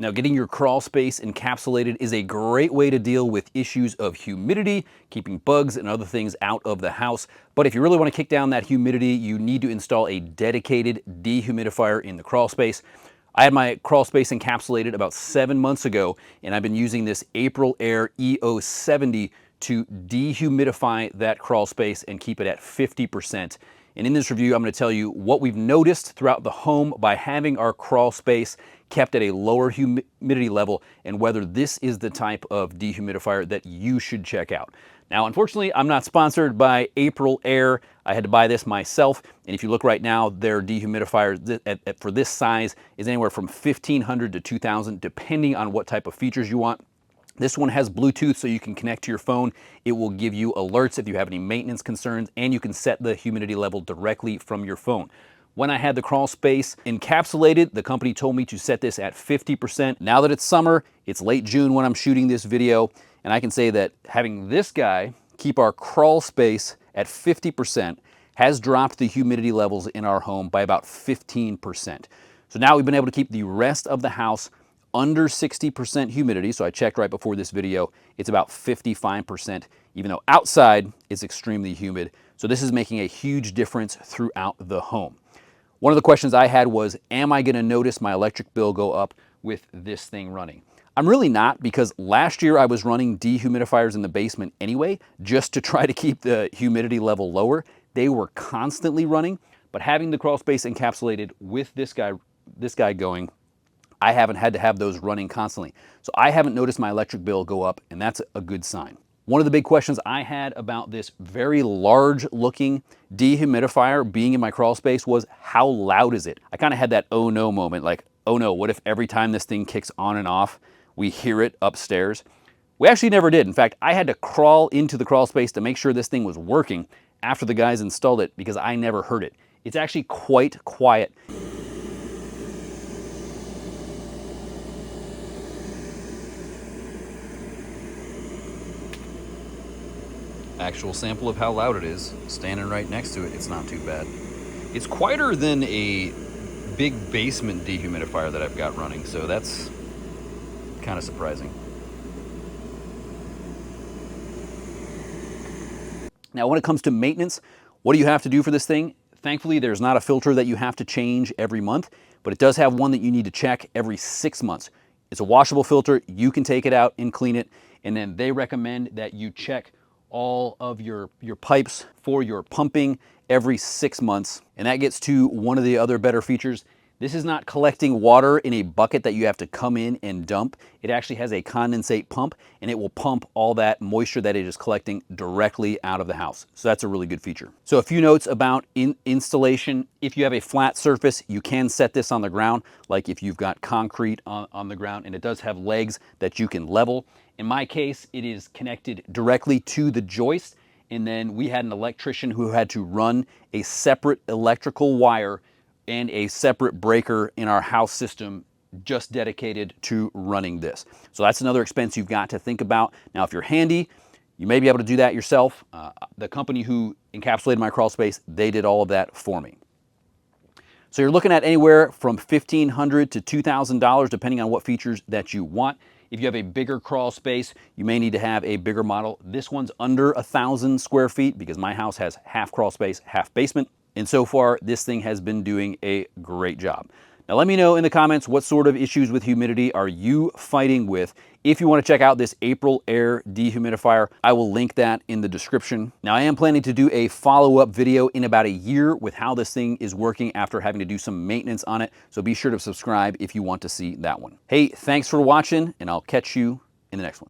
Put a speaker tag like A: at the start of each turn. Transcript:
A: Now, getting your crawl space encapsulated is a great way to deal with issues of humidity, keeping bugs and other things out of the house. But if you really want to kick down that humidity, you need to install a dedicated dehumidifier in the crawl space. I had my crawl space encapsulated about 7 months ago, and I've been using this Aprilaire E070 to dehumidify that crawl space and keep it at 50%. And in this review, I'm going to tell you what we've noticed throughout the home by having our crawl space kept at a lower humidity level, and whether this is the type of dehumidifier that you should check out. Now, unfortunately, I'm not sponsored by Aprilaire. I had to buy this myself, and if you look right now, their dehumidifier for this size is anywhere from $1,500 to $2,000, depending on what type of features you want. This one has Bluetooth, so you can connect to your phone. It will give you alerts if you have any maintenance concerns, and you can set the humidity level directly from your phone. When I had the crawl space encapsulated, the company told me to set this at 50%. Now that it's summer, it's late June when I'm shooting this video, and I can say that having this guy keep our crawl space at 50% has dropped the humidity levels in our home by about 15%. So now we've been able to keep the rest of the house under 60% humidity. So I checked right before this video, it's about 55%, even though outside it's extremely humid. So this is making a huge difference throughout the home. One of the questions I had was, am I going to notice my electric bill go up with this thing running? I'm really not, because last year I was running dehumidifiers in the basement anyway, just to try to keep the humidity level lower. They were constantly running, but having the crawl space encapsulated with this guy going, I haven't had to have those running constantly. So I haven't noticed my electric bill go up, and that's a good sign. One of the big questions I had about this very large looking dehumidifier being in my crawl space was, how loud is it? I kind of had that oh no moment, like, oh no, what if every time this thing kicks on and off, we hear it upstairs? We actually never did. In fact, I had to crawl into the crawl space to make sure this thing was working after the guys installed it, because I never heard it. It's actually quite quiet. Actual sample of how loud it is, standing right next to it, it's not too bad. It's quieter than a big basement dehumidifier that I've got running, so that's kind of surprising. Now, when it comes to maintenance, what do you have to do for this thing? Thankfully, there's not a filter that you have to change every month, but it does have one that you need to check every 6 months. It's a washable filter. You can take it out and clean it, and then they recommend that you check all of your pipes for your pumping every 6 months. And that gets to one of the other better features. This is not collecting water in a bucket that you have to come in and dump. It actually has a condensate pump, and it will pump all that moisture that it is collecting directly out of the house. So that's a really good feature. So a few notes about installation. If you have a flat surface, you can set this on the ground, like if you've got concrete on the ground, and it does have legs that you can level. In my case, it is connected directly to the joist, and then we had an electrician who had to run a separate electrical wire and a separate breaker in our house system just dedicated to running this. So that's another expense you've got to think about. Now, if you're handy, you may be able to do that yourself. The company who encapsulated my crawl space, they did all of that for me. So you're looking at anywhere from $1,500 to $2,000, depending on what features that you want. If you have a bigger crawl space, you may need to have a bigger model. This one's under 1,000 square feet because my house has half crawl space, half basement. And so far, this thing has been doing a great job. Now, let me know in the comments what sort of issues with humidity are you fighting with. If you want to check out this Aprilaire dehumidifier, I will link that in the description. Now, I am planning to do a follow-up video in about a year with how this thing is working after having to do some maintenance on it. So be sure to subscribe if you want to see that one. Hey, thanks for watching, and I'll catch you in the next one.